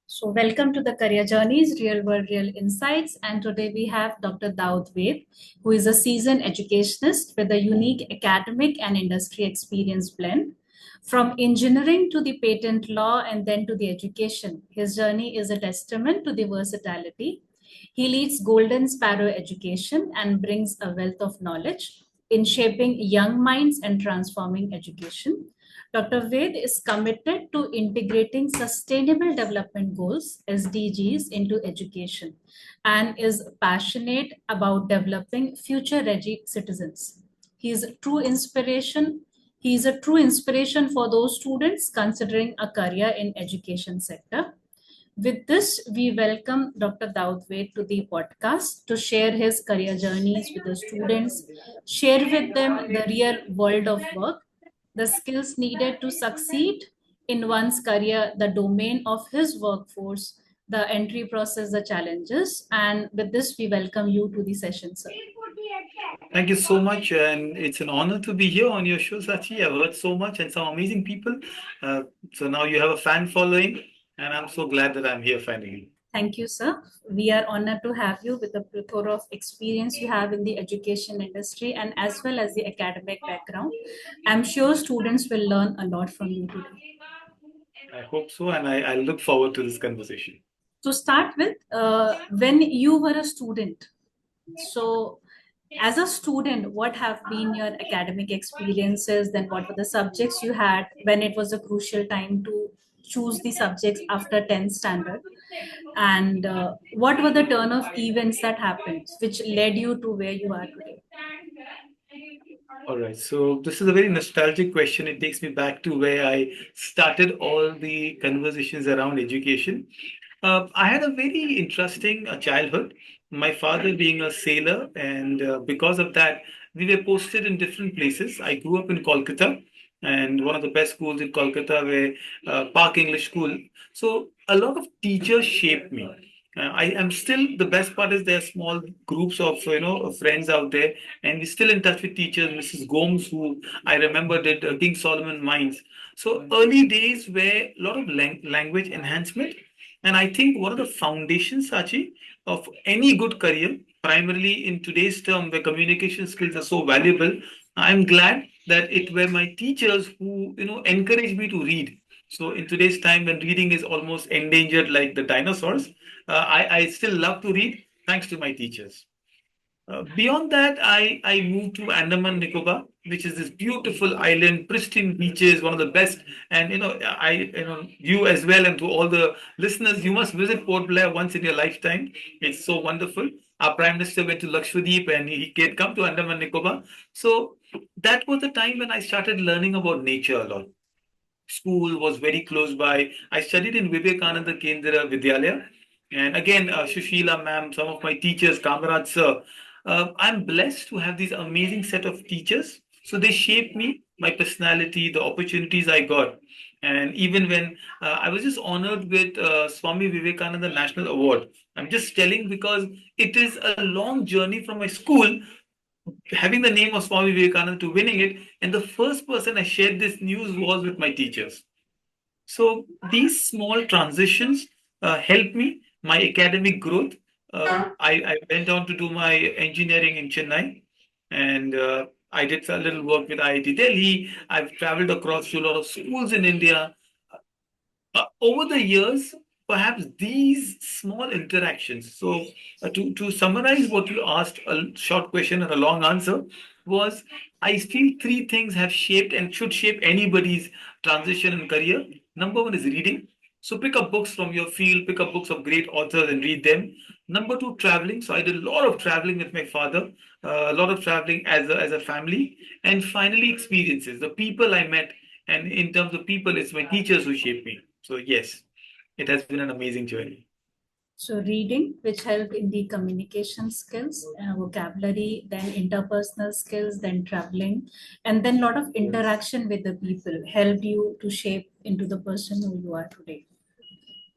So, welcome to the Career Journeys, Real World, Real Insights. And today we have Dr. Dawood, who is a seasoned educationist with a unique academic and industry experience blend. From engineering to the patent law and then to the education, his journey is a testament to the versatility. He leads Golden Sparrow Education and brings a wealth of knowledge in shaping young minds and transforming education. Dr. Ved is committed to integrating sustainable development goals, SDGs, into education and is passionate about developing future ready citizens. He is a true inspiration. He is a true inspiration for those students considering a career in education sector. With this, we welcome Dr. Dawood to the podcast to share his career journeys with the students, share with them the real world of work, the skills needed to succeed in one's career, the domain of his workforce, the entry process, the challenges. And with this, we welcome you to the session, sir. Thank you so much, and it's an honor to be here on your show, Sachi. I've heard so much and some amazing people. So now you have a fan following, and I'm so glad that I'm here finally. Thank you, sir. We are honored to have you with the plethora of experience you have in the education industry and as well as the academic background. I'm sure students will learn a lot from you today. I hope so, and I look forward to this conversation. To start with, when you were a student, so as a student, what have been your academic experiences? Then, what were the subjects you had when it was a crucial time to choose the subjects after 10th standard? And what were the turn of events that happened which led you to where you are today? All right, so this is a very nostalgic question. It takes me back to where I started all the conversations around education. I had a very interesting childhood. My father being a sailor, and because of that, we were posted in different places. I grew up in Kolkata, and one of the best schools in Kolkata were Park English School. So a lot of teachers shaped me. I am still, the best part is there are small groups of friends out there, and we're still in touch with teachers. Mrs. Gomes, who I remember did King Solomon Mines. So early days were a lot of language enhancement, and I think one of the foundations, Sachi, of any good career, primarily in today's term where communication skills are so valuable, I'm glad that it were my teachers who encouraged me to read. So in today's time when reading is almost endangered like the dinosaurs, I still love to read thanks to my teachers. Beyond that, I moved to Andaman Nicobar, which is this beautiful island, pristine beaches, one of the best. And you as well, and to all the listeners, you must visit Port Blair once in your lifetime. It's so wonderful. Our Prime Minister went to Lakshadweep and he can come to Andaman Nicobar. So that was the time when I started learning about nature a lot. School was very close by. I studied in Vivekananda Kendra Vidyalaya. And again, Shushila ma'am, some of my teachers, Kamaraj sir, I'm blessed to have these amazing set of teachers. So they shaped me, my personality, the opportunities I got. And even when I was just honored with Swami Vivekananda National Award, I'm just telling because it is a long journey from my school having the name of Swami Vivekananda to winning it. And the first person I shared this news was with my teachers. So these small transitions helped me, my academic growth. I went on to do my engineering in Chennai, and I did a little work with IIT Delhi. I've traveled across to a lot of schools in India. Over the years, perhaps these small interactions. So, to summarize what you asked, a short question and a long answer was I feel three things have shaped and should shape anybody's transition in career. Number one is reading. So, pick up books from your field, pick up books of great authors and read them. Number two, traveling. So, I did a lot of traveling with my father, a lot of traveling as a family. And finally, experiences, the people I met. And in terms of people, it's my teachers who shaped me. So, yes, it has been an amazing journey. So, reading, which helped in the communication skills, vocabulary, then interpersonal skills, then traveling, and then a lot of interaction with the people helped you to shape into the person who you are today.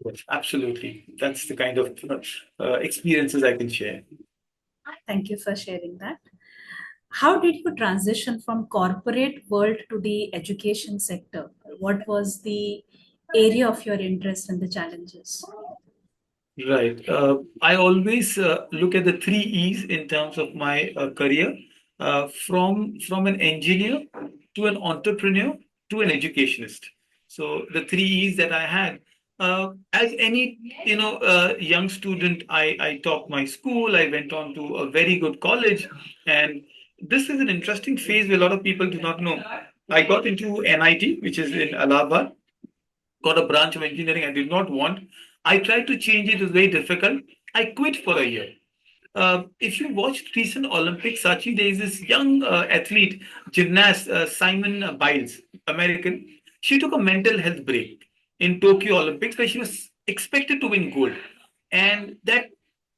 Yes, absolutely. That's the kind of experiences I can share. Thank you for sharing that. How did you transition from corporate world to the education sector? What was the area of your interest and the challenges? Right. I always look at the three E's in terms of my career, from an engineer to an entrepreneur to an educationist. So the three E's that I had, as any young student, I taught my school. I went on to a very good college, and this is an interesting phase where a lot of people do not know. I got into NIT, which is in Allahabad, got a branch of engineering I did not want. I tried to change it, it was very difficult. I quit for a year. If you watched recent Olympics, Sachi, there is this young athlete, gymnast, Simon Biles, American. She took a mental health break in Tokyo Olympics where she was expected to win gold. And that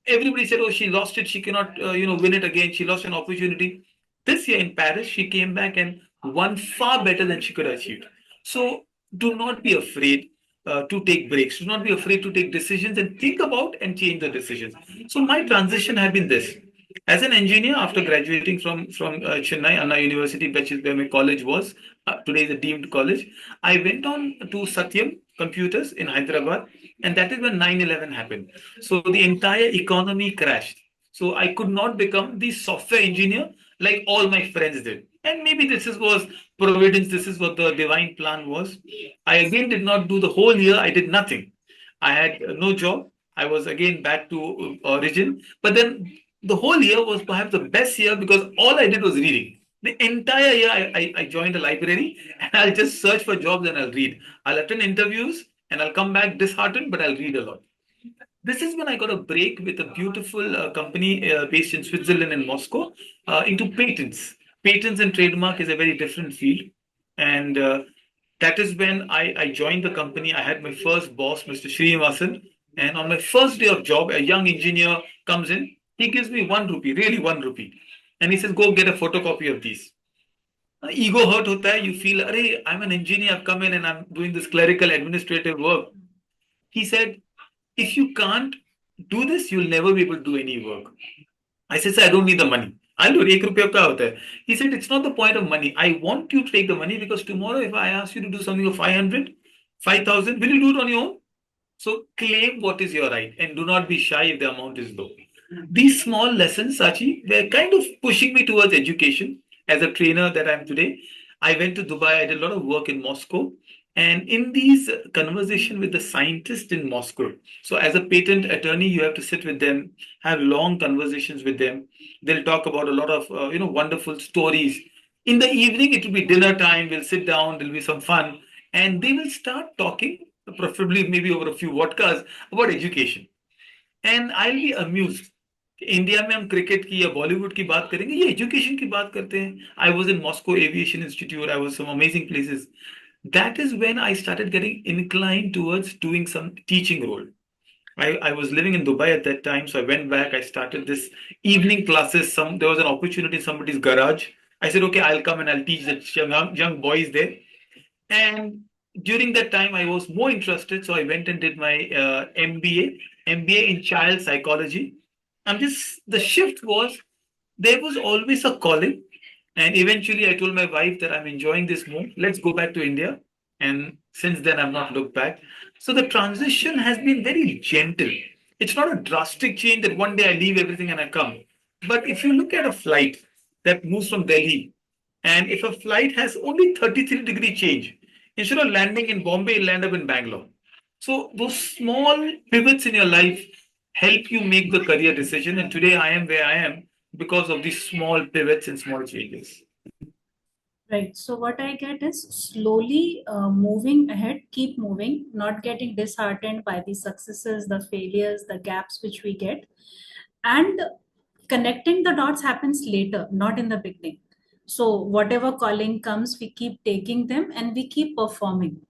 everybody said, oh, she lost it. She cannot, win it again. She lost an opportunity. This year in Paris, she came back and won far better than she could have achieved. So do not be afraid to take breaks. Do not be afraid to take decisions and think about and change the decisions. So my transition had been this. As an engineer, after graduating from Chennai Anna University, which is where my college was, today is a deemed college, I went on to Satyam Computers in Hyderabad, and that is when 9/11 happened. So the entire economy crashed. So I could not become the software engineer like all my friends did. And maybe was providence. This is what the divine plan was. I again did not do the whole year. I did nothing. I had no job. I was again back to origin. But then the whole year was perhaps the best year because all I did was reading. The entire year, I joined a library and I'll just search for jobs and I'll read. I'll attend interviews and I'll come back disheartened, but I'll read a lot. This is when I got a break with a beautiful company based in Switzerland and Moscow into patents. Patents and trademark is a very different field. And that is when I joined the company. I had my first boss, Mr. Srinivasan. And on my first day of job, a young engineer comes in. He gives me 1 rupee, really 1 rupee. And he says, go get a photocopy of these. Ego hurt hota hai. You feel, Arey, I'm an engineer. I've come in and I'm doing this clerical administrative work. He said, if you can't do this, you'll never be able to do any work. I said, sir, I don't need the money. I'll do it. 1 रुपया क्या होता है? He said, it's not the point of money. I want you to take the money because tomorrow, if I ask you to do something of 500, 5,000, will you do it on your own? So claim what is your right and do not be shy if the amount is low. These small lessons, Sachi, they're kind of pushing me towards education as a trainer that I'm today. I went to Dubai, I did a lot of work in Moscow. And in these conversation with the scientists in Moscow, so as a patent attorney, you have to sit with them, have long conversations with them. They'll talk about a lot of wonderful stories. In the evening, it will be dinner time. We'll sit down. There'll be some fun, and they will start talking, preferably maybe over a few vodkas, about education. And I'll be amused. India में हम cricket की या बॉलीवुड की बात करेंगे ये education की बात करते हैं I was in Moscow aviation institute I was some amazing places that is when I started getting inclined towards doing some teaching role. I was living in Dubai at that time, so I went back. I started this evening classes. There was an opportunity in somebody's garage. I said, okay, I'll come and I'll teach the young boys there. And during that time, I was more interested, so I went and did my MBA in child psychology. The shift was there was always a calling, and eventually I told my wife that I'm enjoying this more. Let's go back to India. And since then, I've not looked back. So the transition has been very gentle. It's not a drastic change that one day I leave everything and I come. But if you look at a flight that moves from Delhi, and if a flight has only 33-degree change, instead of landing in Bombay, you'll land up in Bangalore. So those small pivots in your life help you make the career decision. And today I am where I am because of these small pivots and small changes. Right. So what I get is slowly moving ahead, keep moving, not getting disheartened by the successes, the failures, the gaps which we get, and connecting the dots happens later, not in the beginning. So whatever calling comes, we keep taking them and we keep performing.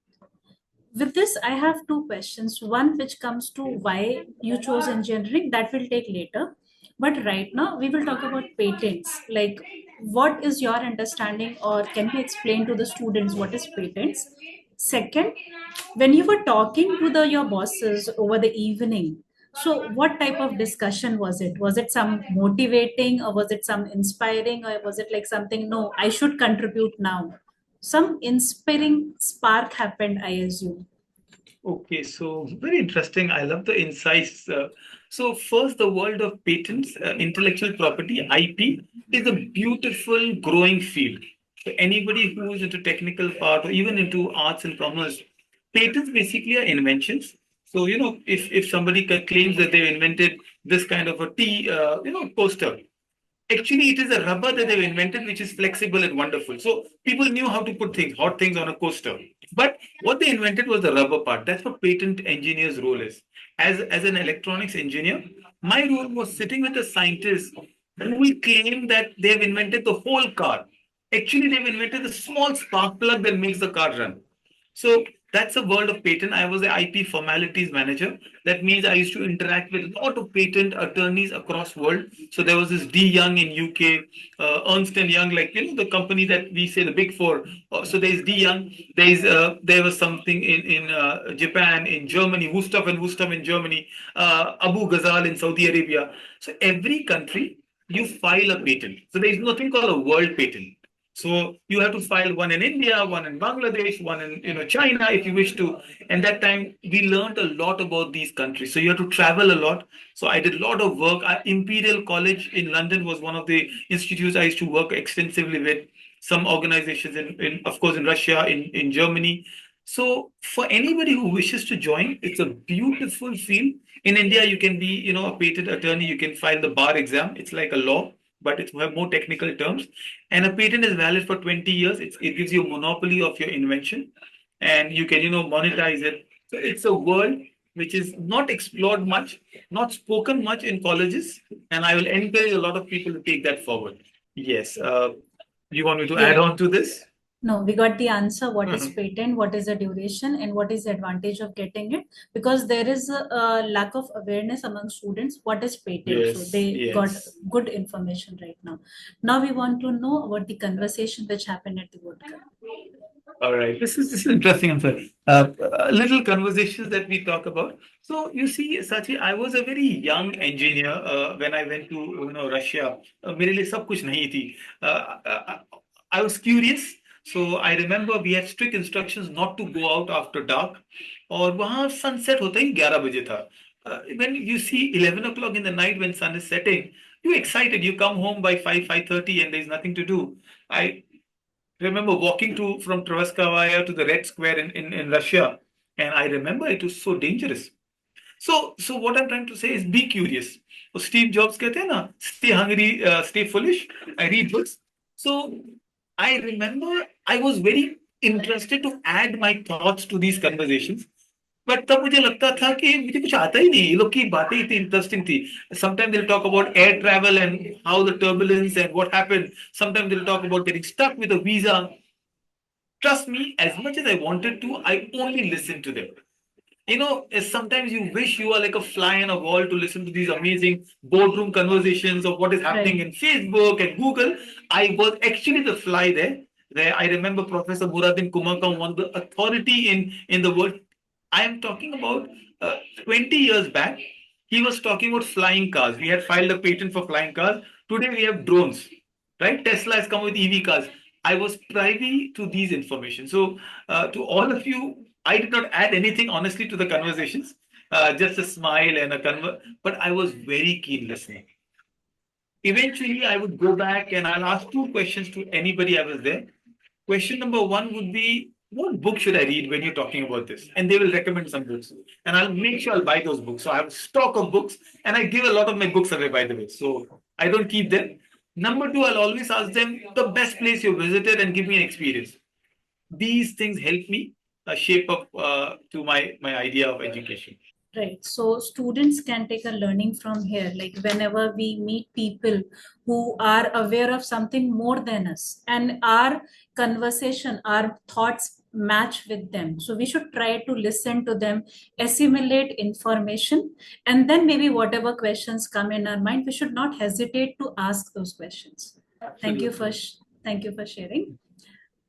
With this, I have two questions. One which comes to why you chose engineering, that will take later. But right now, we will talk about patents. Like, what is your understanding, or can we explain to the students what is patents? Second, when you were talking to your bosses over the evening, so what type of discussion was it? Was it some motivating, or was it some inspiring, or was it like something, no, I should contribute now? Some inspiring spark happened, I assume. Okay, so very interesting. I love the insights. So first, the world of patents, intellectual property, IP, is a beautiful growing field. For anybody who is into technical part or even into arts and commerce, patents basically are inventions. So if somebody claims that they've invented this kind of a tea, coaster, actually, it is a rubber that they've invented, which is flexible and wonderful. So people knew how to put things, hot things on a coaster. But what they invented was the rubber part. That's what patent engineer's role is. As an electronics engineer, my role was sitting with a scientist who will claim that they've invented the whole car. Actually, they've invented the small spark plug that makes the car run. So that's a world of patent. I was the IP formalities manager. That means I used to interact with a lot of patent attorneys across world. So there was this D Young in UK, Ernst and Young, like the company that we say the big four. So there's D Young. There was something in Japan, in Germany, Wusthof and Wusthof in Germany, Abu Ghazal in Saudi Arabia. So every country you file a patent. So there is nothing called a world patent. So you have to file one in India, one in Bangladesh, one in China if you wish to. And that time we learned a lot about these countries. So you have to travel a lot. So I did a lot of work. Imperial College in London was one of the institutes I used to work extensively with. Some organizations in of course in Russia, in Germany. So for anybody who wishes to join, it's a beautiful field. In India, you can be, a patent attorney. You can file the bar exam. It's like a law, but it's more technical terms. And a patent is valid for 20 years. It gives you a monopoly of your invention and you can, monetize it. So it's a world which is not explored much, not spoken much in colleges. And I will encourage a lot of people to take that forward. Yes. You want me to add Yeah. on to this? No, we got the answer. What is Mhm. patent? What is the duration? And what is the advantage of getting it? Because there is a lack of awareness among students. What is patent? So Yes, they got yes. good information right now. Now we want to know about the conversation which happened at the vodka. All right. This is interesting. I'm sorry. Little conversations that we talk about. So you see, Sachi, I was a very young engineer when I went to Russia. मेरे लिए सब कुछ नहीं थी. I was curious. So I remember we had strict instructions not to go out after dark. और वहाँ sunset होता ही 11 बजे था. When you see 11 o'clock in the night when sun is setting, you're excited. You come home by 5:30 and there's nothing to do. I remember walking to from Troskavaya to the Red Square in Russia, and I remember it was so dangerous. So what I'm trying to say is be curious. So Steve Jobs कहते हैं ना, stay hungry, stay foolish. I read books. So I remember I was very interested to add my thoughts to these conversations. But तब मुझे लगता था कि मुझे कुछ आता ही नहीं ये लोग की बातें इतनी इंटरेस्टिंग थी sometime they'll talk about air travel and how the turbulence and what happened sometimes they'll talk about getting stuck with a visa trust me as much as I wanted to I only listened to them sometimes you wish you are like a fly on a wall to listen to these amazing boardroom conversations of what is happening Right. in Facebook and Google. I was actually the fly there. There, I remember Professor Muradin Kumakam, one of the authority in the world. I am talking about 20 years back. He was talking about flying cars. We had filed a patent for flying cars. Today we have drones, right? Tesla has come with EV cars. I was privy to these information. So to all of you, I did not add anything honestly to the conversations, just a smile and but I was very keen listening. Eventually, I would go back and I'll ask two questions to anybody I was there. Question number one would be, what book should I read when you're talking about this? And they will recommend some books. And I'll make sure I'll buy those books. So I have a stock of books and I give a lot of my books away, by the way. So I don't keep them. Number two, I'll always ask them the best place you visited and give me an experience. These things help me shape up to my idea of education. Right. So students can take a learning from here. Like whenever we meet people who are aware of something more than us and our conversation, our thoughts match with them. So we should try to listen to them, assimilate information, and then maybe whatever questions come in our mind, we should not hesitate to ask those questions. Thank you for Absolutely. thank you for sharing.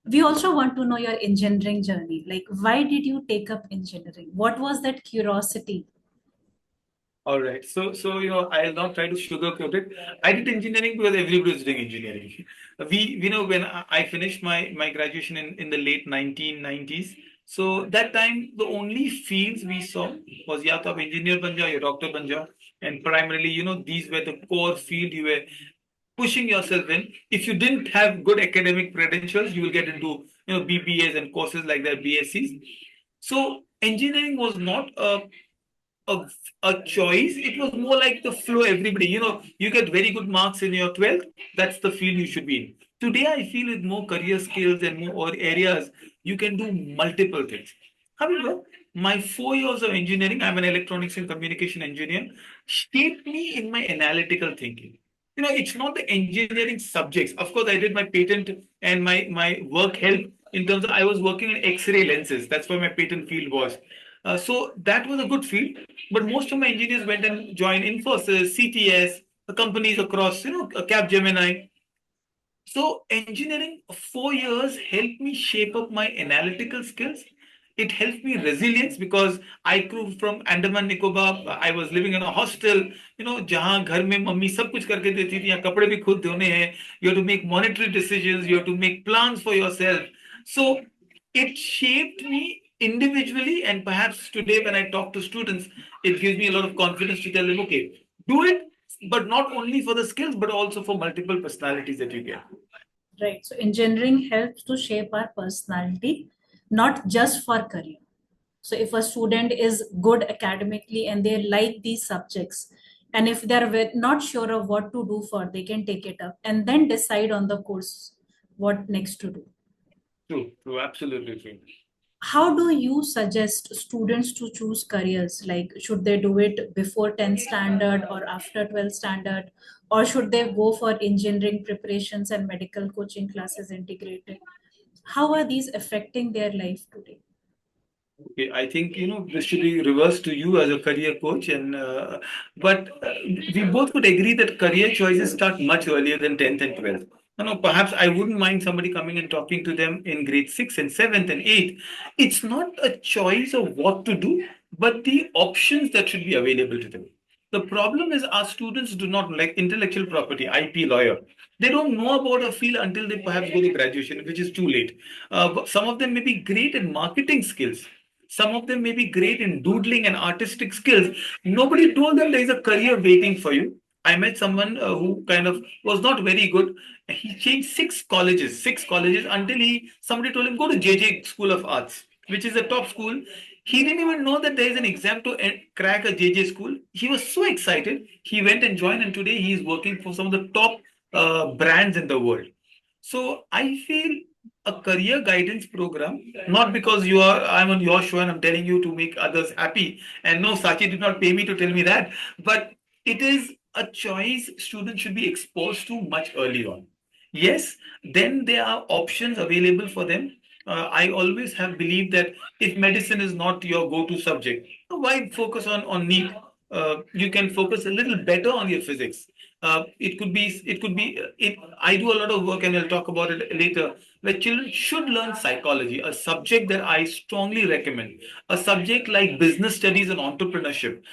We also want to know your engineering journey. Like, why did you take up engineering? What was that curiosity? All right. So I'll not try to sugarcoat it. I did engineering because everybody was doing engineering. We, when I finished my graduation in the late 1990s, So that time, the only fields we saw was ya to aap engineer ban jao, ya doctor ban jao. And primarily, these were the core field you were pushing yourself in. If you didn't have good academic credentials, you will get into, BBAs and courses like that, BScs. So engineering was not a, a choice. It was more like the flow. Everybody, you get very good marks in your 12th. That's the field you should be in. Today, I feel with more career skills and more areas, you can do multiple things. However, my 4 years of engineering, I'm an electronics and communication engineer, shaped me in my analytical thinking. It's not the engineering subjects. Of course, I did my patent and my work helped in terms of I was working on X-ray lenses. That's where my patent field was. So that was a good field. But most of my engineers went and joined Infosys, CTS, the companies across, Capgemini. So engineering 4 years helped me shape up my analytical skills. It helped me resilience because I grew from Andaman Nicobar. I was living in a hostel, जहाँ घर में mummy सब कुछ करके देती थी, यहाँ कपड़े भी खुद धोने हैं. You have to make monetary decisions. You have to make plans for yourself. So it shaped me individually, and perhaps today when I talk to students, it gives me a lot of confidence to tell them, okay, do it, but not only for the skills, but also for multiple personalities that you get. Right. So engineering helps to shape our personality, not just for career. So if a student is good academically and they like these subjects, and if they're not sure of what to do for, they can take it up and then decide on the course what next to do. True, absolutely true. How do you suggest students to choose careers? Like, should they do it before 10th standard or after 12th standard? Or should they go for engineering preparations and medical coaching classes integrated? How are these affecting their life today? Okay, I think this should be reversed to you as a career coach, and but we both could agree that career choices start much earlier than 10th and 12th. Perhaps I wouldn't mind somebody coming and talking to them in grade 6 and 7th and 8th. It's not a choice of what to do, but the options that should be available to them. The problem is our students do not like intellectual property, IP lawyer. They don't know about a field until they perhaps go to graduation, which is too late. Some of them may be great at marketing skills. Some of them may be great in doodling and artistic skills. Nobody told them there is a career waiting for you. I met someone who kind of was not very good. He changed six colleges until somebody told him go to JJ School of Arts, which is a top school. He didn't even know that there is an exam to crack a JJ school. He was so excited. He went and joined, and today he is working for some of the top brands in the world. So I feel a career guidance program, not because I'm on your show and I'm telling you to make others happy. And no, Sachi did not pay me to tell me that, but it is a choice students should be exposed to much early on. Yes, then there are options available for them. I always have believed that if medicine is not your go-to subject, why focus on NEET? You can focus a little better on your physics. I do a lot of work, and I'll talk about it later, where children should learn psychology, a subject that I strongly recommend. A subject like business studies and entrepreneurship,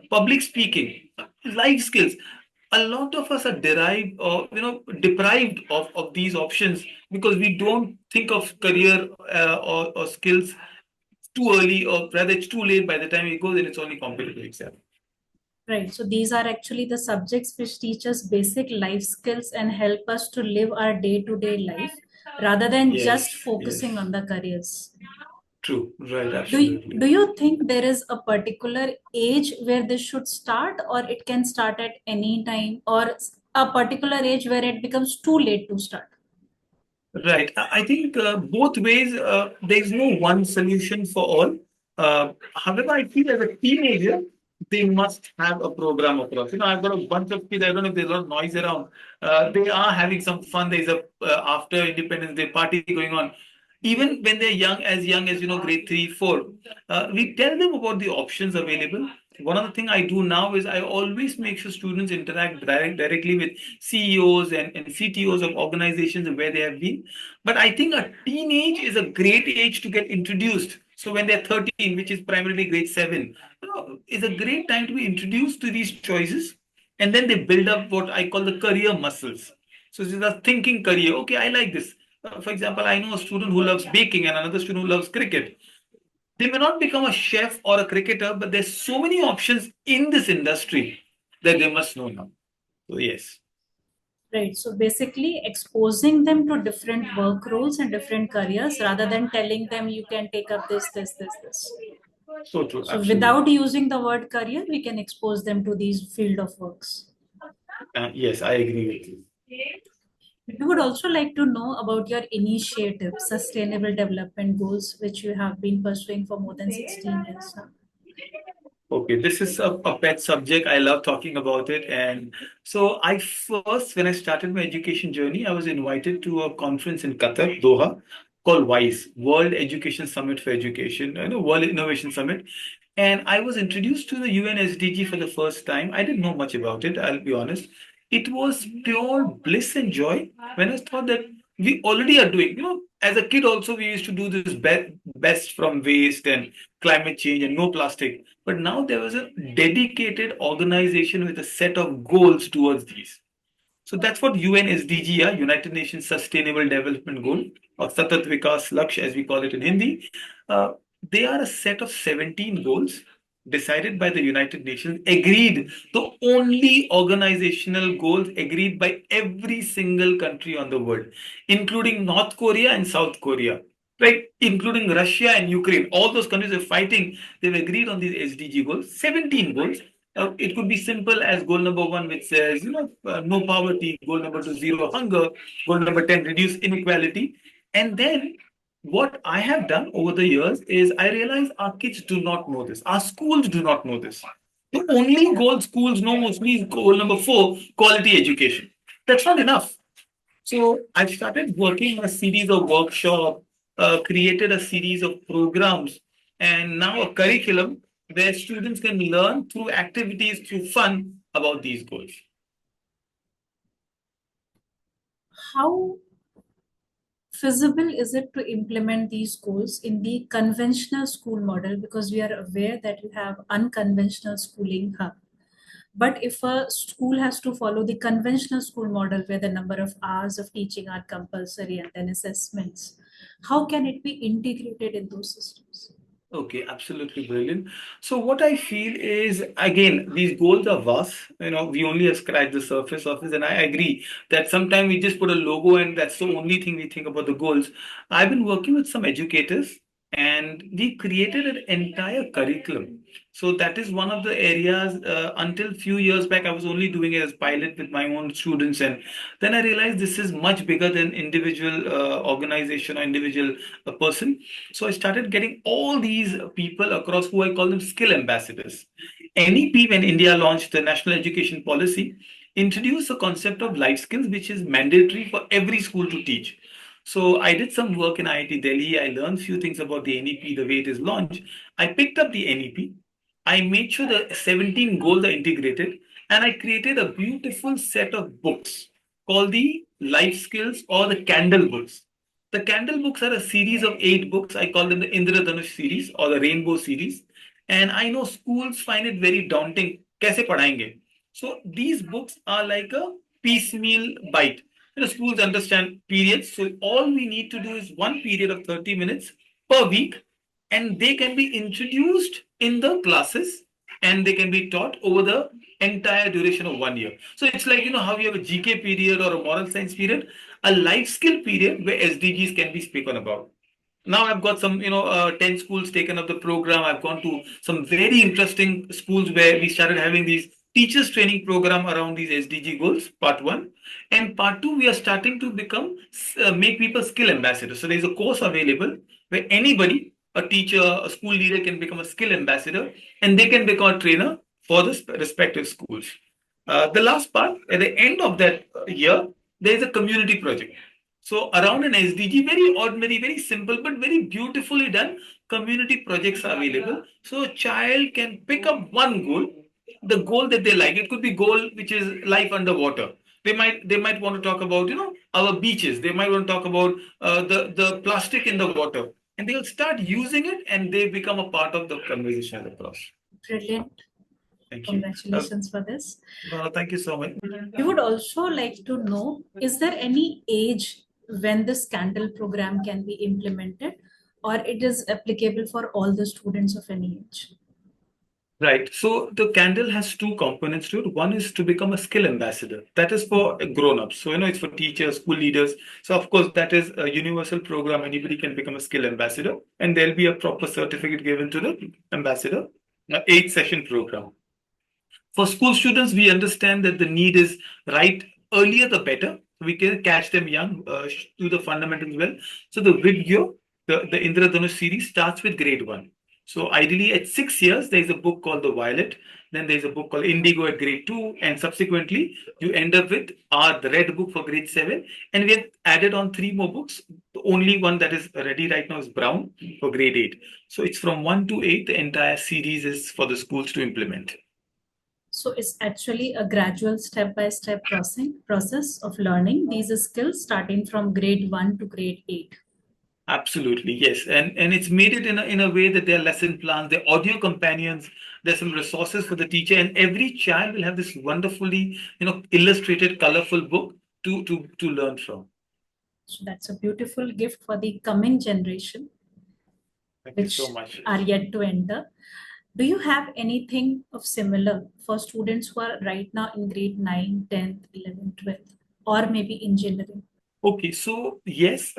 public speaking, life skills. A lot of us are deprived of these options because we don't think of career or skills too early, or rather it's too late. By the time it goes and it's only competitive exam. Right. So these are actually the subjects which teach us basic life skills and help us to live our day-to-day life rather than just Yes, focusing yes. on the careers. True, right, Do absolutely. you think there is a particular age where this should start, or it can start at any time, or a particular age where it becomes too late to start? Right. I think both ways, there's no one solution for all. However, I feel as a teenager, they must have a program across. I've got a bunch of kids. I don't know if there's a lot of noise around. They are having some fun. There's a after Independence Day party going on. Even when they're young as grade 3, 4, we tell them about the options available. One of the things I do now is I always make sure students interact directly with CEOs and CTOs of organizations where they have been. But I think a teenage is a great age to get introduced. So when they're 13, which is primarily grade 7, is a great time to be introduced to these choices. And then they build up what I call the career muscles. So this is a thinking career. Okay, I like this. For example, I know a student who loves baking and another student who loves cricket. They may not become a chef or a cricketer, but there's so many options in this industry that they must know now. So yes, Right. So basically, exposing them to different work roles and different careers rather than telling them you can take up this. so true, So absolutely. without using the word career, we can expose them to these field of works. Yes, I agree with you. We would also like to know about your initiative, Sustainable Development Goals, which you have been pursuing for more than 16 years now. Okay, this is a pet subject. I love talking about it. And so I first, when I started my education journey, I was invited to a conference in Qatar, Doha, called WISE, World Education Summit for Education, World Innovation Summit. And I was introduced to the UN SDG for the first time. I didn't know much about it, I'll be honest. It was pure bliss and joy when I thought that we already are doing, as a kid also we used to do this best from waste and climate change and no plastic. But now there was a dedicated organization with a set of goals towards these. So that's what UN SDG are, United Nations Sustainable Development Goal, or Satat Vikas Laksh as we call it in Hindi. Uh, they are a set of 17 goals decided by the United Nations, agreed, the only organizational goals agreed by every single country on the world, including North Korea and South Korea, right? Including Russia and Ukraine. All those countries are fighting. They've agreed on these SDG goals, 17 goals. It could be simple as goal number one, which says, no poverty. Goal number two, zero hunger. Goal number 10, reduce inequality. And then what I have done over the years is I realize our kids do not know this. Our schools do not know this. The only goal schools know mostly is goal number four, quality education. That's not enough. So I started working on a series of workshops, created a series of programs, and now a curriculum where students can learn through activities, through fun about these goals. How feasible is it to implement these goals in the conventional school model? Because we are aware that you have unconventional schooling hub. But if a school has to follow the conventional school model where the number of hours of teaching are compulsory and then assessments, how can it be integrated in those systems? Okay, absolutely brilliant. So what I feel is, again, these goals are vast. We only have scratched the surface of it, and I agree that sometimes we just put a logo and that's the only thing we think about the goals. I've been working with some educators, and we created an entire curriculum. So that is one of the areas. Until few years back, I was only doing it as pilot with my own students, and then I realized this is much bigger than individual organization or individual person. So I started getting all these people across who I call them skill ambassadors. NEP, when India launched the National Education Policy, introduced the concept of life skills, which is mandatory for every school to teach. So I did some work in IIT Delhi. I learned few things about the NEP, the way it is launched. I picked up the NEP. I made sure the 17 goals are integrated, and I created a beautiful set of books called the life skills or the candle books. The candle books are a series of 8 books. I call them the Indradhanush series or the Rainbow series. And I know schools find it very daunting. Kaise padhayenge? So these books are like a piecemeal bite. Schools understand periods. So all we need to do is one period of 30 minutes per week, and they can be introduced in the classes and they can be taught over the entire duration of 1 year. So it's like, how you have a GK period or a moral science period, a life skill period where SDGs can be spoken about. Now I've got some, 10 schools taken up the program. I've gone to some very interesting schools where we started having these teachers training program around these SDG goals, part one. And part two, we are starting to make people skill ambassadors. So there's a course available where anybody, a teacher, a school leader can become a skill ambassador and they can become a trainer for the respective schools. The last part, at the end of that year, there is a community project. So around an SDG, very ordinary, very simple, but very beautifully done community projects are available. So a child can pick up one goal, the goal that they like. It could be goal which is life underwater. They might want to talk about our beaches. They might want to talk about the plastic in the water, and they'll start using it, and they become a part of the conversation across. Brilliant. Thank you. Congratulations for this. Thank you so much. We would also like to know, is there any age when this candle program can be implemented? or it is applicable for all the students of any age? Right. So the candle has two components to it. One is to become a skill ambassador. That is for grown-ups. So, it's for teachers, school leaders. So, of course, that is a universal program. Anybody can become a skill ambassador, and there'll be a proper certificate given to the ambassador, an 8 session program. For school students, we understand that the need is right earlier the better. We can catch them young, do the fundamentals well. So the video, the Indradhanush series starts with grade one. So ideally, at 6 years, there is a book called The Violet. Then there is a book called Indigo at grade two, and subsequently you end up with the red book for grade seven. And we have added on three more books. The only one that is ready right now is Brown for grade eight. So it's from one to eight. The entire series is for the schools to implement. So it's actually a gradual step-by-step process of learning these skills starting from grade 1 to grade 8. Absolutely, yes. And it's made it in a way that there are lesson plans, there are audio companions, there's some resources for the teacher, and every child will have this wonderfully, illustrated, colorful book to learn from. So that's a beautiful gift for the coming generation, Thank you so which much. are yet to enter. Do you have anything of similar for students who are right now in grade 9, 10th, 11th, 12th, or maybe engineering? Okay, so yes,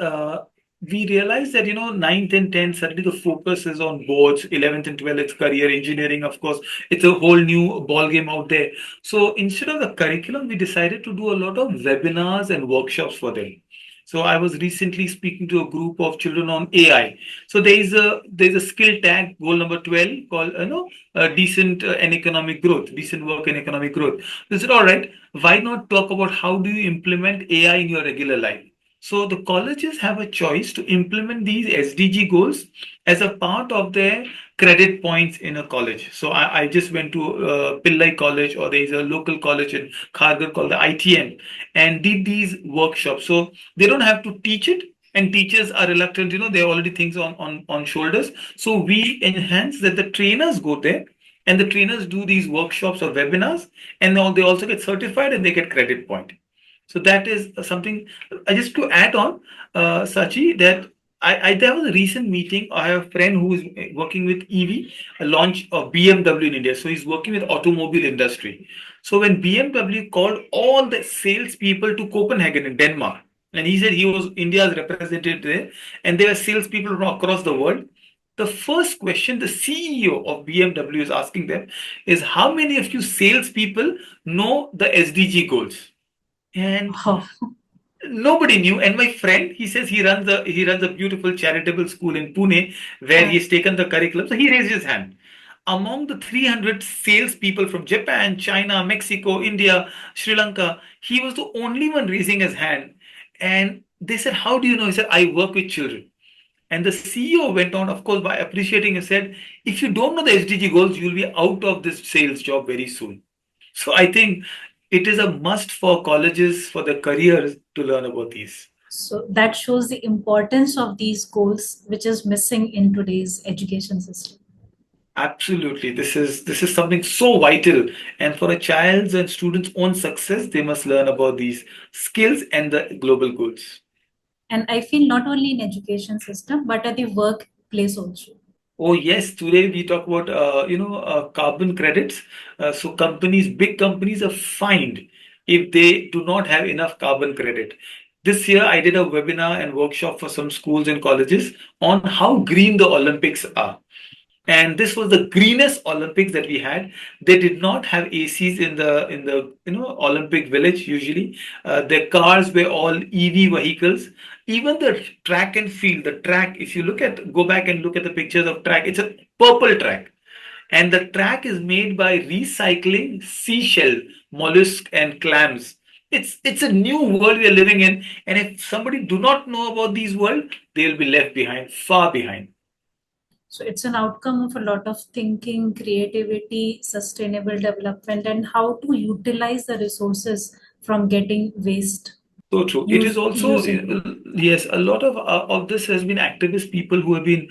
we realize that 9th and 10th, suddenly the focus is on boards. 11th and 12th, it's career engineering, of course. It's a whole new ball game out there. So instead of the curriculum, we decided to do a lot of webinars and workshops for them. So I was recently speaking to a group of children on AI. So there's a skill tag, goal number 12, called decent and economic growth, decent work and economic growth. They said, all right, why not talk about how do you implement AI in your regular life? So the colleges have a choice to implement these SDG goals as a part of their credit points in a college. So I just went to Pillai College, or there is a local college in Kharghar called the ITM, and did these workshops. So they don't have to teach it, and teachers are reluctant, they already things on shoulders. So we enhance that the trainers go there, and the trainers do these workshops or webinars, and now they also get certified and they get credit point. So that is something. Just to add on, Sachi, that there was a recent meeting. I have a friend who is working with EV, a launch of BMW in India. So he's working with automobile industry. So when BMW called all the salespeople to Copenhagen in Denmark, and he said he was India's representative there, and there were salespeople from across the world. The first question the CEO of BMW is asking them is, how many of you salespeople know the SDG goals? And Oh, nobody knew. And my friend, he says he runs a beautiful charitable school in Pune where uh, he's taken the curriculum. So he raised his hand. Among the 300 salespeople from Japan, China, Mexico, India, Sri Lanka, he was the only one raising his hand. And they said, how do you know? He said, I work with children. And the CEO went on, of course, by appreciating and said, if you don't know the SDG goals, you'll be out of this sales job very soon. So I think it is a must for colleges, for the careers to learn about these. so that shows the importance of these goals, which is missing in today's education system. Absolutely. This is something so vital. And for a child's and student's own success, they must learn about these skills and the global goals. And I feel not only in education system, but at the workplace also. Oh yes, today we talk about carbon credits. So big companies are fined if they do not have enough carbon credit. This year I did a webinar and workshop for some schools and colleges on how green the Olympics are. And this was the greenest Olympics that we had. They did not have ACs in the Olympic village usually. Their cars were all EV vehicles. Even the track and field, the track, if you go back and look at the pictures of track, it's a purple track. And the track is made by recycling seashell, mollusk, and clams. It's a new world we are living in. And if somebody do not know about these world, they'll be left behind, far behind. So it's an outcome of a lot of thinking, creativity, sustainable development, and how to utilize the resources from getting waste So true. It is use also, using them. yes, a lot of this has been activist people who have been,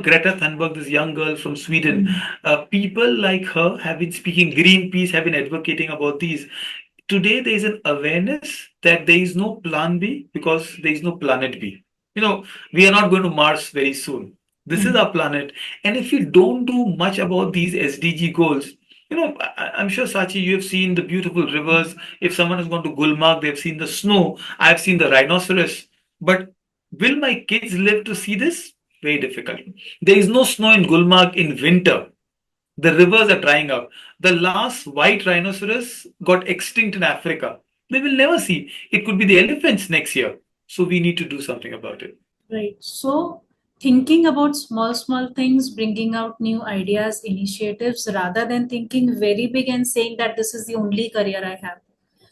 Greta Thunberg, this young girl from Sweden. Mhm. People like her have been speaking. Greenpeace have been advocating about these. Today, there is an awareness that there is no plan B because there is no planet B. We are not going to Mars very soon. This is our planet. And if we don't do much about these SDG goals, I'm sure, Sachi, you have seen the beautiful rivers. If someone has gone to Gulmarg, they've seen the snow. I've seen the rhinoceros. But will my kids live to see this? Very difficult. There is no snow in Gulmarg in winter. The rivers are drying up. The last white rhinoceros got extinct in Africa. They will never see. It could be the elephants next year. So we need to do something about it. Right. So thinking about small things, bringing out new ideas, initiatives, rather than thinking very big and saying that this is the only career I have.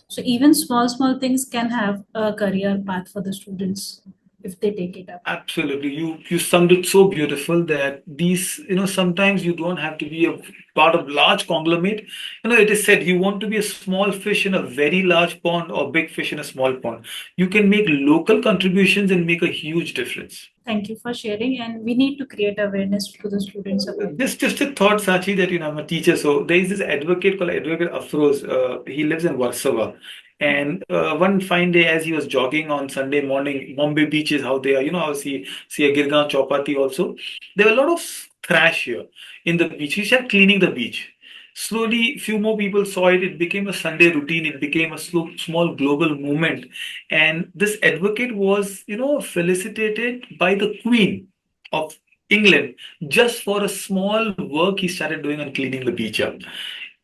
So even small things can have a career path for the students if they take it up. Absolutely. You summed it so beautiful that these, sometimes you don't have to be a part of large conglomerate. It is said you want to be a small fish in a very large pond or big fish in a small pond. You can make local contributions and make a huge difference. Thank you for sharing, and we need to create awareness to the students about this. Just a thought, Sachi, that I'm a teacher. So there is this advocate called Advocate Afroz. He lives in Warsaw. And one fine day, as he was jogging on Sunday morning, Bombay beaches, how they are, how see a Girgaon Chowpatty also. There were a lot of trash here in the beach. He started cleaning the beach. Slowly, few more people saw it. It became a Sunday routine. It became a small global movement. And this advocate was, felicitated by the Queen of England just for a small work he started doing on cleaning the beach up.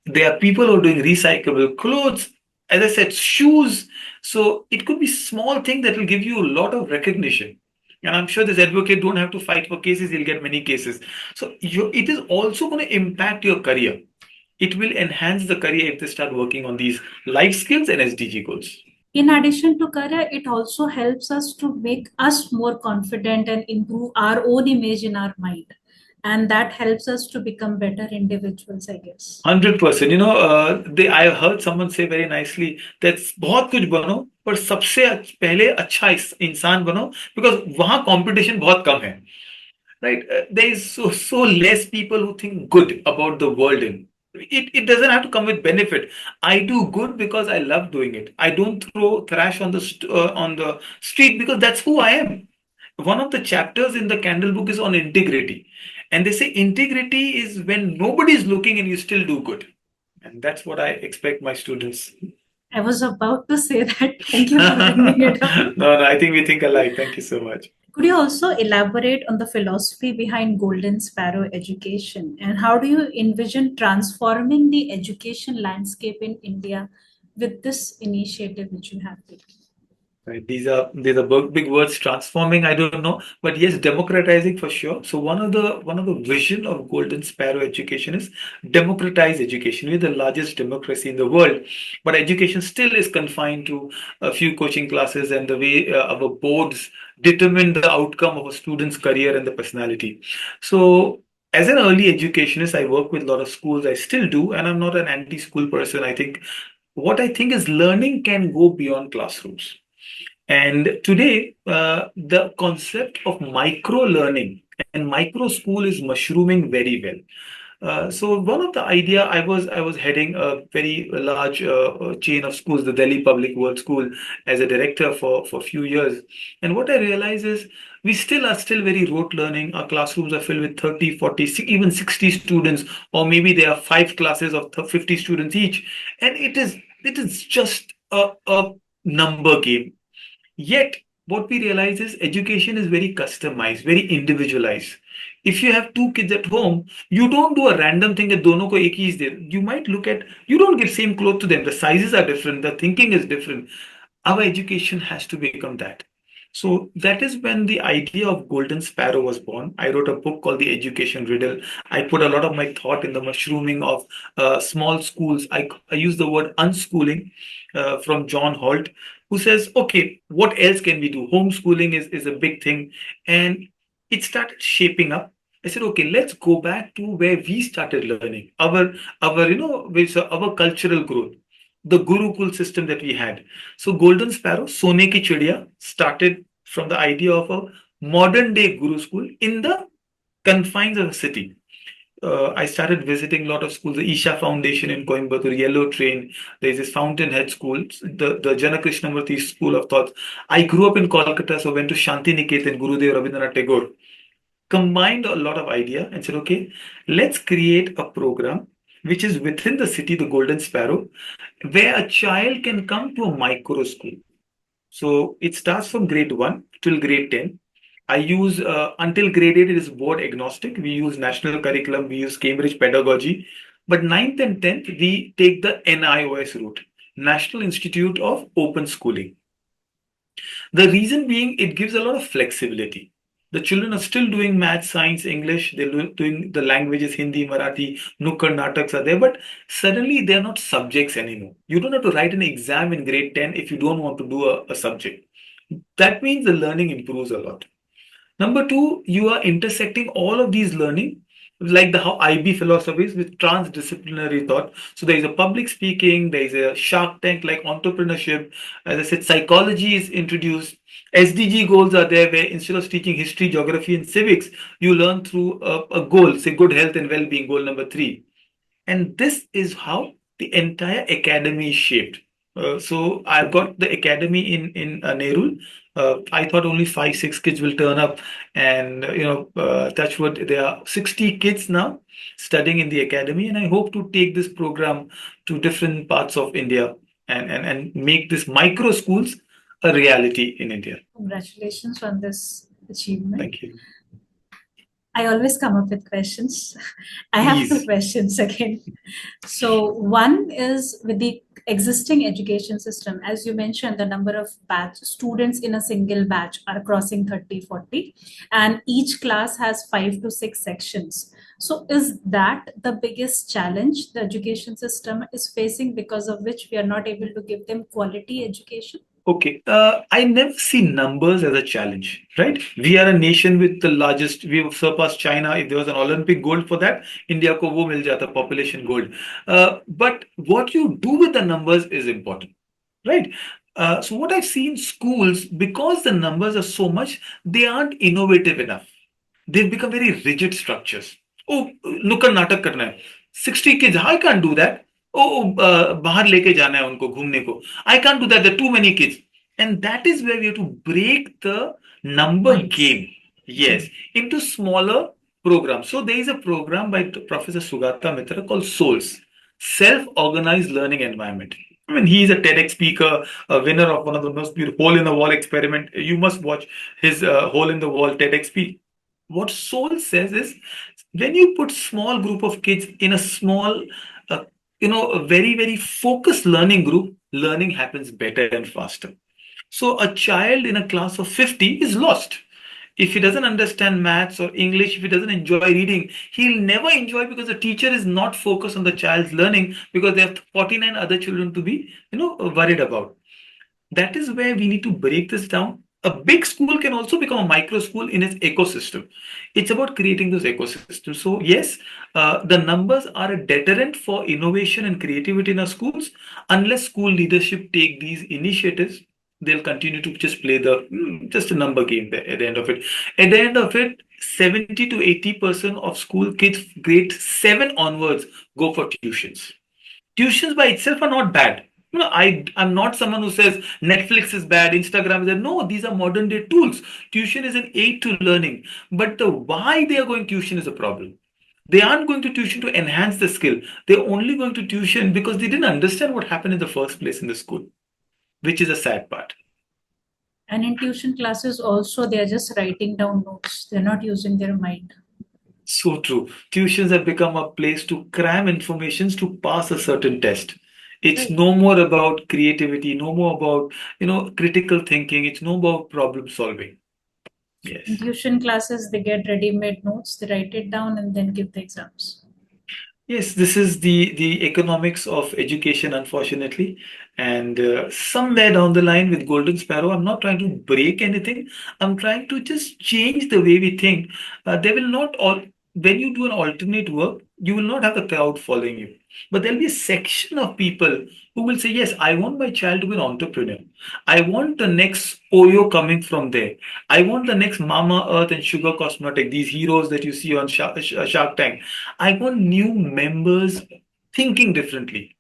There are people who are doing recyclable clothes, as I said, shoes. So it could be small thing that will give you a lot of recognition. And I'm sure this advocate don't have to fight for cases, he'll get many cases. So it is also going to impact your career. It will enhance the career if they start working on these life skills and SDG goals. In addition to career, it also helps us to make us more confident and improve our own image in our mind. And that helps us to become better individuals, I guess. 100%. I heard someone say very nicely that बहुत कुछ बनो पर सबसे पहले अच्छा इंसान बनो because वहाँ competition बहुत कम है. Right? There is so less people who think good about the world in. It doesn't have to come with benefit. I do good because I love doing it. I don't throw trash on the street because that's who I am. One of the chapters in the Candle book is on integrity. And they say integrity is when nobody is looking and you still do good. And that's what I expect my students. I was about to say that. Thank you for bringing it up. No, I think we think alike. Thank you so much. Could you also elaborate on the philosophy behind Golden Sparrow education and how do you envision transforming the education landscape in India with this initiative which you have taken? Right. These are big words. Transforming, I don't know, but yes, democratizing for sure. So one of the vision of Golden Sparrow education is democratize education. We're the largest democracy in the world, but education still is confined to a few coaching classes and the way our boards determine the outcome of a student's career and the personality. So as an early educationist, I work with a lot of schools. I still do, and I'm not an anti-school person. I think is learning can go beyond classrooms. And today, the concept of micro learning and micro school is mushrooming very well. So one of the idea I was heading a very large chain of schools, the Delhi Public World School, as a director for a few years. And what I realize is we still very rote learning. Our classrooms are filled with 30, 40, even 60 students, or maybe there are five classes of 50 students each. And it is just a number game. Yet, what we realize is education is very customized, very individualized. If you have two kids at home, you don't do a random thing that dono ko ek hi is there. You might look at, you don't give same clothes to them. The sizes are different, the thinking is different. Our education has to become that. So that is when the idea of Golden Sparrow was born. I wrote a book called The Education Riddle. I put a lot of my thought in the mushrooming of small schools. I use the word unschooling from John Holt, who says, okay, what else can we do? Homeschooling is a big thing. And it started shaping up. I said, okay, let's go back to where we started learning, our cultural growth, the Gurukul system that we had. So Golden Sparrow, Sone Ki Chidiya, started from the idea of a modern day Guru school in the confines of a city. I started visiting a lot of schools, the Isha Foundation in Coimbatore, Yellow Train. There's this Fountainhead School, the Jana Krishnamurti School of Thought. I grew up in Kolkata, so went to Shanti Niketan, Gurudev Rabindranath Tagore. combined a lot of idea and said, okay, let's create a program which is within the city, the Golden Sparrow, where a child can come to a micro school. So it starts from grade 1 till grade 10. I use until grade 8, it is board agnostic. We use national curriculum, we use Cambridge pedagogy. But ninth and 10th, we take the NIOS route, National Institute of Open Schooling. The reason being, it gives a lot of flexibility. The children are still doing math, science, English, they're doing the languages, Hindi, Marathi, Nukkad Nataks are there, but suddenly they're not subjects anymore. You don't have to write an exam in grade 10 if you don't want to do a subject. That means the learning improves a lot. Number two, you are intersecting all of these learning, like the how IB philosophies with transdisciplinary thought. So there is a public speaking, there is a Shark Tank like entrepreneurship. As I said, psychology is introduced. SDG goals are there, where instead of teaching history, geography, and civics, you learn through a goal, say good health and well-being, goal number three. And this is how the entire academy is shaped. So I've got the academy in Nerul. I thought only 5, 6 kids will turn up, and touch wood, there are 60 kids now studying in the academy, and I hope to take this program to different parts of India and make this micro schools a reality in India. Congratulations on this achievement. Thank you. I always come up with questions. I have two Please. questions again. So one is with the existing education system, as you mentioned, the number of batch students in a single batch are crossing 30, 40, and each class has 5 to 6 sections. So is that the biggest challenge the education system is facing, because of which we are not able to give them quality education? Okay, I never see numbers as a challenge, right? We are a nation with the largest, we have surpassed China. If there was an Olympic gold for that, India ko wo mil jata, population gold. But what you do with the numbers is important, right? So what I've seen schools, because the numbers are so much, they aren't innovative enough. They've become very rigid structures. Oh, नुक्कड़ नाटक करना है. 60 kids, I can't do that. Oh, बाहर लेके जाना है उनको घूमने को. I can't do that. There are too many kids. And that is where we have to break the number Minds. game. Yes, into smaller programs. So there is a program by Professor Sugata Mitra called SOLS, Self-Organized Learning Environment. I mean, he is a TEDx speaker, a winner of one of the most beautiful hole in the wall experiment. You must watch his hole in the wall TEDx speech. What Soul says is, when you put small group of kids in a small, a very, very focused learning group, learning happens better and faster. So a child in a class of 50 is lost. If he doesn't understand maths or English, if he doesn't enjoy reading, he'll never enjoy, because the teacher is not focused on the child's learning, because they have 49 other children to be, worried about. That is where we need to break this down. A big school can also become a micro school in its ecosystem. It's about creating those ecosystems. So yes, the numbers are a deterrent for innovation and creativity in our schools. Unless school leadership take these initiatives, they'll continue to just play the just a number game there at the end of it. At the end of it, 70 to 80% of school kids grade 7 onwards go for tuitions. Tuitions by itself are not bad. I'm not someone who says Netflix is bad, Instagram is bad. No, these are modern day tools. Tuition is an aid to learning, but the why they are going tuition is a problem. They aren't going to tuition to enhance the skill. They're only going to tuition because they didn't understand what happened in the first place in the school, which is a sad part. And in tuition classes also, they are just writing down notes. They're not using their mind. So true. Tuitions have become a place to cram informations to pass a certain test. It's Right. no more about creativity, no more about, critical thinking. It's no more about problem solving. In Yes. tuition classes, they get ready-made notes, they write it down and then give the exams. Yes, this is the economics of education, unfortunately. And somewhere down the line with Golden Sparrow, I'm not trying to break anything. I'm trying to just change the way we think. There will not all When you do an alternate work, you will not have the crowd following you. But there'll be a section of people who will say, yes, I want my child to be an entrepreneur. I want the next Oyo coming from there. I want the next Mama Earth and Sugar Cosmetic, these heroes that you see on Shark Tank. I want new members thinking differently.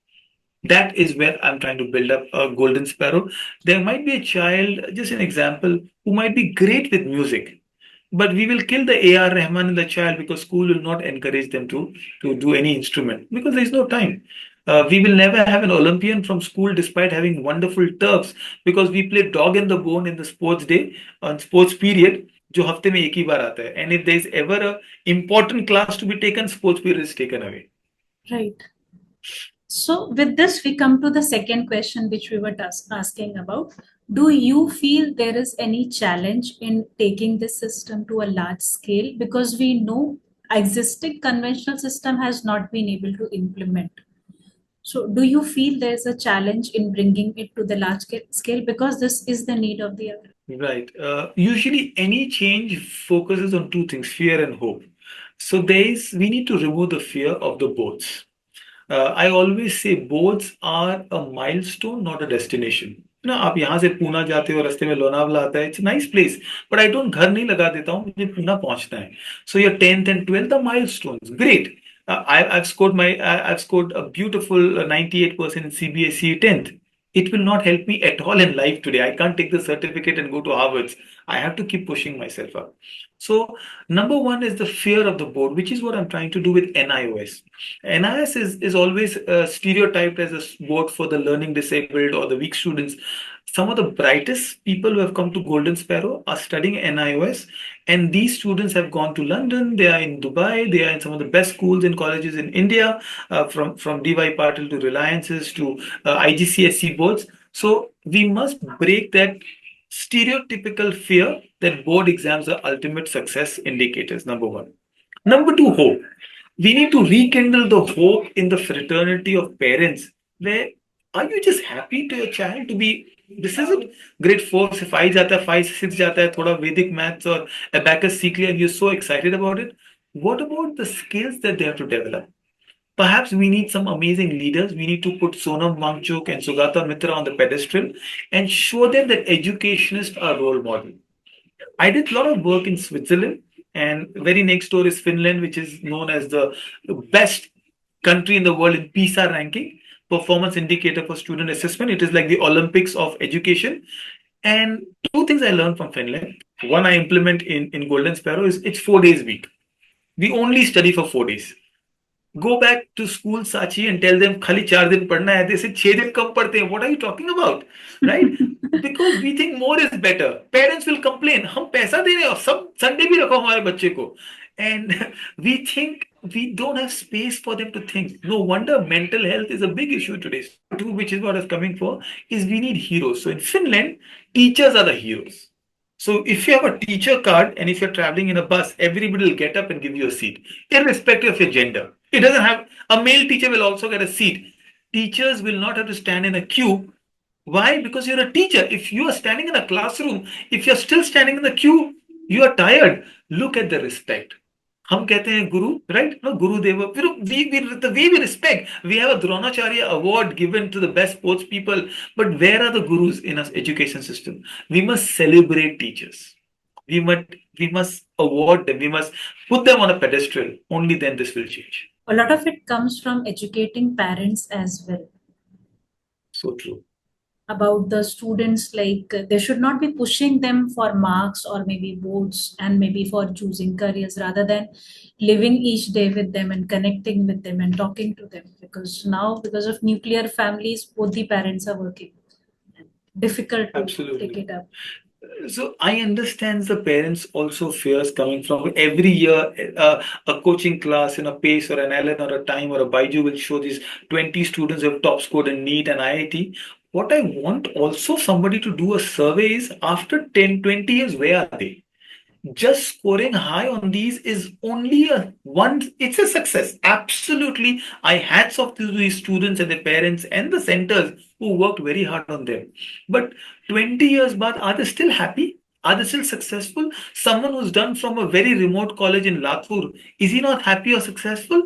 That is where I'm trying to build up a Golden Sparrow. There might be a child, just an example, who might be great with music. but we will kill the A.R. Rahman in the child because school will not encourage them to do any instrument because there is no time. We will never have an Olympian from school despite having wonderful turfs because we play dog and the bone in the sports day on sports period जो हफ्ते में एक ही बार आता है and if there is ever a important class to be taken sports period is taken away. Right. So, with this, we come to the second question, which we were asking about. Do you feel there is any challenge in taking this system to a large scale? Because we know existing conventional system has not been able to implement. So, do you feel there's a challenge in bringing it to the large scale? Because this is the need of the hour. Right. Usually, any change focuses on two things, fear and hope. So, we need to remove the fear of the boats. I always say boats are a milestone, not a destination. ना आप यहाँ से पूना जाते हो रास्ते में लोनावला आता है it's nice place but I don't घर नहीं लगा देता हूँ मुझे पूना पहुंचना है so your 10th and 12th the milestones great I've scored a beautiful 98% in CBSE 10th. It will not help me at all in life today. I can't take the certificate and go to Harvard. I have to keep pushing myself up. So, number one is the fear of the board, which is what I'm trying to do with NIOS. NIS is always stereotyped as a board for the learning disabled or the weak students. Some of the brightest people who have come to Golden Sparrow are studying NIOS, and these students have gone to London, they are in Dubai, they are in some of the best schools and colleges in India, from DY Patil to Reliances to IGCSE boards. So we must break that stereotypical fear that board exams are ultimate success indicators, number one. Number two, hope. We need to rekindle the hope in the fraternity of parents. Where are you just happy to your child to be? This isn't grade 4 से 5 जाता है 5 से 6 जाता है थोड़ा Vedic maths और abacus सीख लिया and you're so excited about it. What about the skills that they have to develop? Perhaps we need some amazing leaders. We need to put Sonam Wangchuk and Sugata Mitra on the pedestal and show them that educationists are role model. I did a lot of work in Switzerland, and very next door is Finland, which is known as the best country in the world in PISA ranking, performance indicator for student assessment. It is like the Olympics of education. And two things I learned from Finland. One I implement in Golden Sparrow is it's 4 days a week. We only study for 4 days. Go back to school, Sachi, and tell them खाली 4 दिन पढ़ना है. They say 6 दिन कम पढ़ते हैं. What are you talking about? Right? Because we think more is better. Parents will complain. हम पैसा दे रहे हो सब संडे भी रखो हमारे बच्चे को. And we think we don't have space for them to think. No wonder mental health is a big issue today. Two, which is what I was coming for, is we need heroes. So in Finland, teachers are the heroes. So if you have a teacher card and if you're traveling in a bus, everybody will get up and give you a seat, irrespective of your gender. It doesn't have a male teacher will also get a seat. Teachers will not have to stand in a queue. Why? Because you're a teacher. If you are standing in a classroom, if you're still standing in the queue, you are tired. Look at the respect. हम कहते हैं गुरु, right? No, Guru Deva. The way we respect, we have a Dronacharya award given to the best sports people. But where are the gurus in our education system? We must celebrate teachers. We must we must award them. We must put them on a pedestal. Only then this will change. A lot of it comes from educating parents as well. So true. About the students, like they should not be pushing them for marks or maybe boards and maybe for choosing careers, rather than living each day with them and connecting with them and talking to them, because now because of nuclear families both the parents are working, difficult to take Absolutely. it up. So I understand the parents also fears coming from every year a coaching class in a PACE or an Allen or a Time or a Baiju will show these 20 students who have top scored in NEET and IIT. What I want also somebody to do a survey is after 10, 20 years, where are they? Just scoring high on these is only a one, it's a success. Absolutely. I hats off to these students and their parents and the centers who worked very hard on them. But 20 years baad, are they still happy? Are they still successful? Someone who's done from a very remote college in Latur, is he not happy or successful?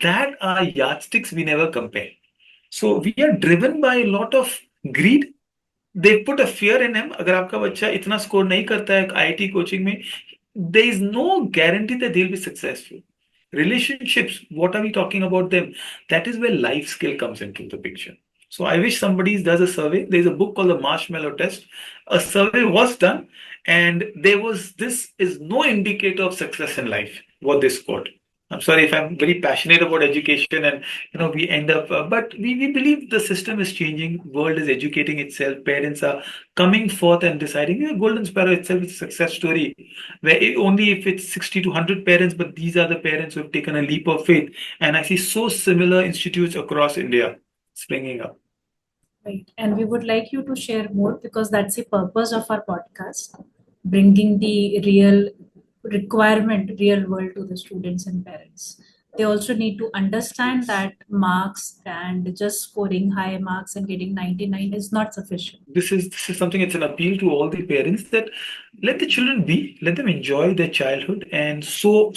That are yardsticks we never compare. So we are driven by a lot of greed. They put a fear in him. अगर आपका बच्चा इतना score नहीं करता है IIT coaching में, there is no guarantee that they'll be successful. Relationships, what are we talking about them? That is where life skill comes into the picture. So I wish somebody does a survey. There's a book called the Marshmallow Test. A survey was done, and there was this is no indicator of success in life. What they scored. I'm sorry if I'm very passionate about education, and we end up, but we believe the system is changing. World is educating itself. Parents are coming forth and deciding. Golden Sparrow itself is a success story, where only if it's 60 to 100 parents, but these are the parents who have taken a leap of faith, and I see so similar institutes across India springing up. Right. And we would like you to share more because that's the purpose of our podcast, bringing the real requirement, real world to the students and parents. They also need to understand Yes. that marks and just scoring high marks and getting 99 is not sufficient. This is something. It's an appeal to all the parents that let the children be, let them enjoy their childhood, and so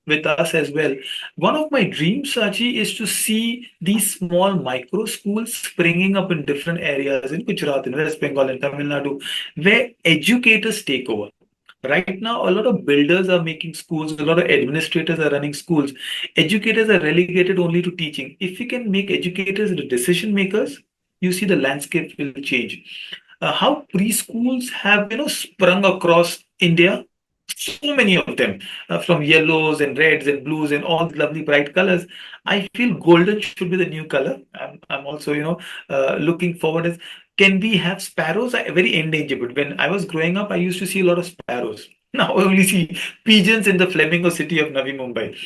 with us as well. One of my dreams, Sachi, is to see these small micro schools springing up in different areas in Gujarat, in West Bengal, in Tamil Nadu, where educators take over. Right now, a lot of builders are making schools, a lot of administrators are running schools. Educators are relegated only to teaching. If we can make educators the decision makers, you see the landscape will change. How preschools have sprung across India, so many of them, from yellows and reds and blues and all the lovely bright colors. I feel golden should be the new color. I'm also looking forward as can we have sparrows are very endangered. When I was growing up, I used to see a lot of sparrows. Now I only see pigeons in the flamingo city of Navi Mumbai.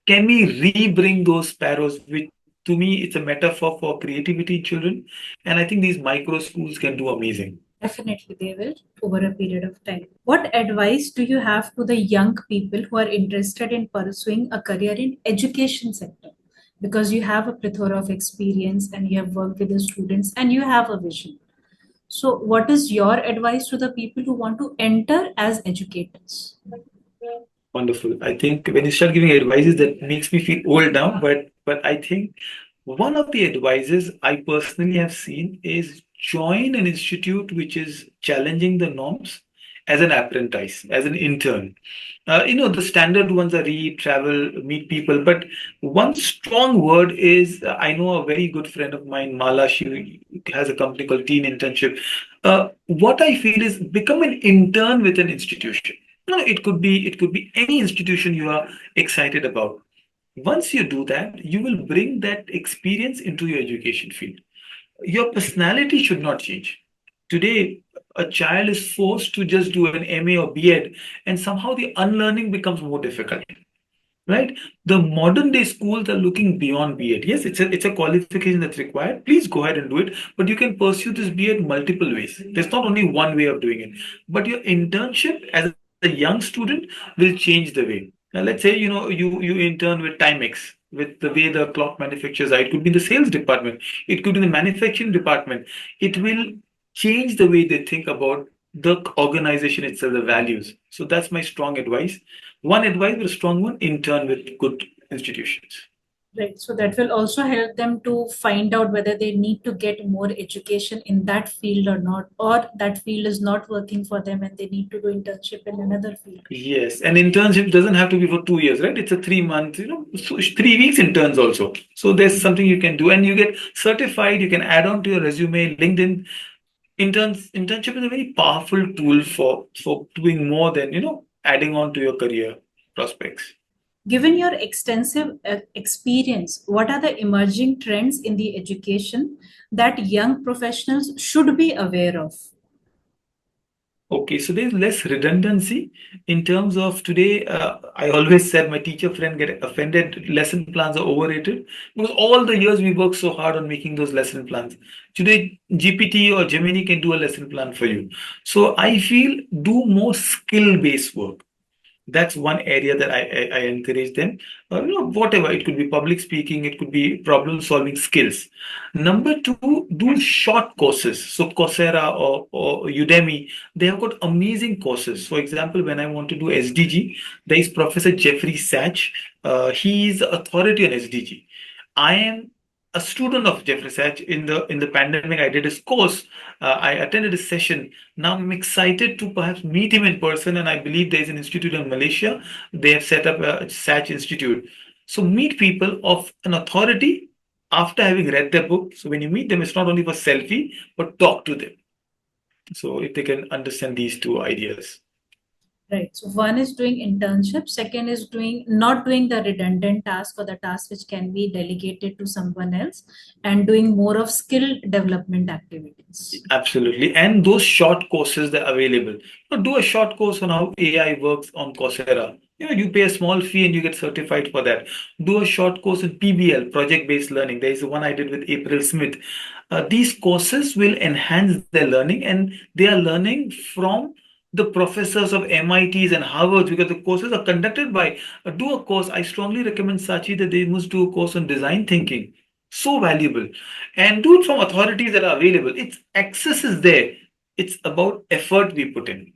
Can we re-bring those sparrows, which to me it's a metaphor for creativity in children? And I think these micro schools can do amazing. Definitely, they will over a period of time. What advice do you have to the young people who are interested in pursuing a career in education sector? Because you have a plethora of experience and you have worked with the students and you have a vision. So, what is your advice to the people who want to enter as educators? Wonderful. I think when you start giving advices, that makes me feel old now. But I think one of the advices I personally have seen is join an institute which is challenging the norms as an apprentice, as an intern. The standard ones are read, travel, meet people. But one strong word is I know a very good friend of mine, Mala. She has a company called Teen Internship. What I feel is become an intern with an institution. No, it could be any institution you are excited about. Once you do that, you will bring that experience into your education field. Your personality should not change. Today, a child is forced to just do an MA or B.Ed, and somehow the unlearning becomes more difficult. Right? The modern day schools are looking beyond B.Ed. Yes, it's a qualification that's required. Please go ahead and do it, but you can pursue this B.Ed multiple ways. There's not only one way of doing it, but your internship as a young student will change the way. Now, let's say you intern with Timex, with the way the clock manufacturers are. It could be in the sales department. It could be in the manufacturing department. It will change the way they think about the organization itself, the values. So that's my strong advice. One advice, but a strong one, intern with good institutions. Right. So that will also help them to find out whether they need to get more education in that field or not, or that field is not working for them and they need to do internship in another field. Yes, and internship doesn't have to be for 2 years, right? It's a 3 month, so 3 weeks interns also. So there's something you can do, and you get certified. You can add on to your resume, LinkedIn. Internship is a very powerful tool for doing more than adding on to your career prospects. Given your extensive experience, what are the emerging trends in the education that young professionals should be aware of? Okay, so there's less redundancy in terms of today. I always said my teacher friend get offended. Lesson plans are overrated because all the years we worked so hard on making those lesson plans. Today, GPT or Gemini can do a lesson plan for you. So I feel do more skill-based work. That's one area that I encourage them. Whatever it could be, public speaking, it could be problem solving skills. Number two, do short courses. So Coursera or Udemy, they have got amazing courses. For example, when I want to do SDG, there is Professor Jeffrey Sachs. He is the authority on SDG. I am a student of Jeffrey Sachs. In the pandemic, I did his course. I attended his session. Now I'm excited to perhaps meet him in person, and I believe there's an institute in Malaysia. They have set up a Sach Institute. So meet people of an authority, after having read their book. So when you meet them, it's not only for selfie, but talk to them. So if they can understand these two ideas. Right. So one is doing internship, second is doing not doing the redundant task or the task which can be delegated to someone else, and doing more of skill development activities. Absolutely. And those short courses that are available. Do a short course on how AI works on Coursera. You pay a small fee and you get certified for that. Do a short course in PBL, project-based learning. There is the one I did with April Smith. These courses will enhance their learning, and they are learning from the professors of MITs and Harvard, because the courses are conducted by. Do a course. I strongly recommend Sachi that they must do a course on design thinking. So valuable. And do it from authorities that are available. It's access is there. It's about effort we put in.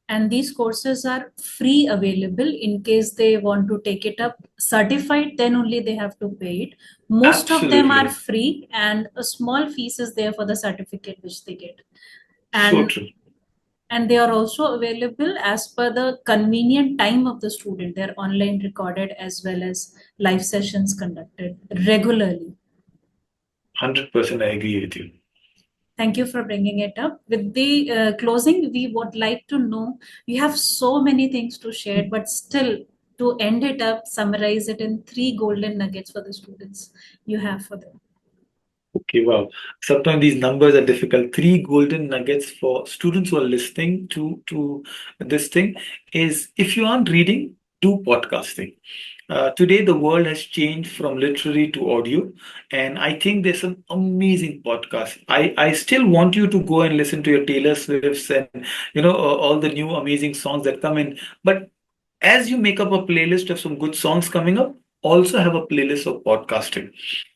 And these courses are free available. In case they want to take it up certified, then only they have to pay it. Most of them are Absolutely. free, and a small fees is there for the certificate which they get. So and true. and they are also available as per the convenient time of the student. They're online recorded as well as live sessions conducted regularly. 100% I agree with you. Thank you for bringing it up. With the closing, we would like to know, you have so many things to share, but still, to end it up, summarize it in three golden nuggets for the students you have for them. Okay, wow. Sometimes these numbers are difficult. Three golden nuggets for students who are listening to this thing is, if you aren't reading, do podcasting. Today, the world has changed from literary to audio, and I think there's some amazing podcasts. I still want you to go and listen to your Taylor Swifts and all the new amazing songs that come in. But as you make up a playlist of some good songs coming up, also have a playlist of podcasting.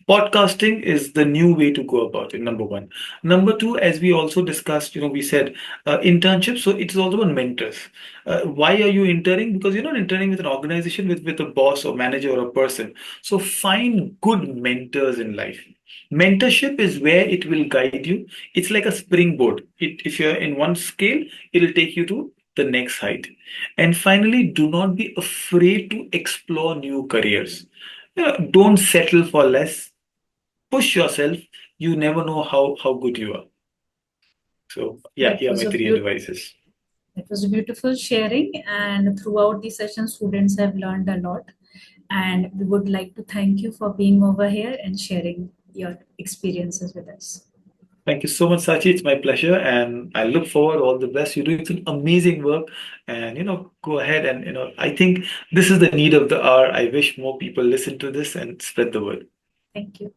Podcasting is the new way to go about it, number one. Number two, as we also discussed, we said internship. So it's also on mentors. Why are you interning? Because you're not interning with an organization, with a boss or manager or a person. So find good mentors in life. Mentorship is where it will guide you. It's like a springboard. If you're in one scale, it'll take you to the next height. And finally, do not be afraid to explore new careers. Don't settle for less. Push yourself. You never know how good you are. So yeah, That yeah, was my a three beautiful advices. It was a beautiful sharing, and throughout the session, students have learned a lot. And we would like to thank you for being over here and sharing your experiences with us. Thank you so much, Sachi. It's my pleasure, and I look forward all the best. You're doing some amazing work, and go ahead and I think this is the need of the hour. I wish more people listen to this and spread the word. Thank you.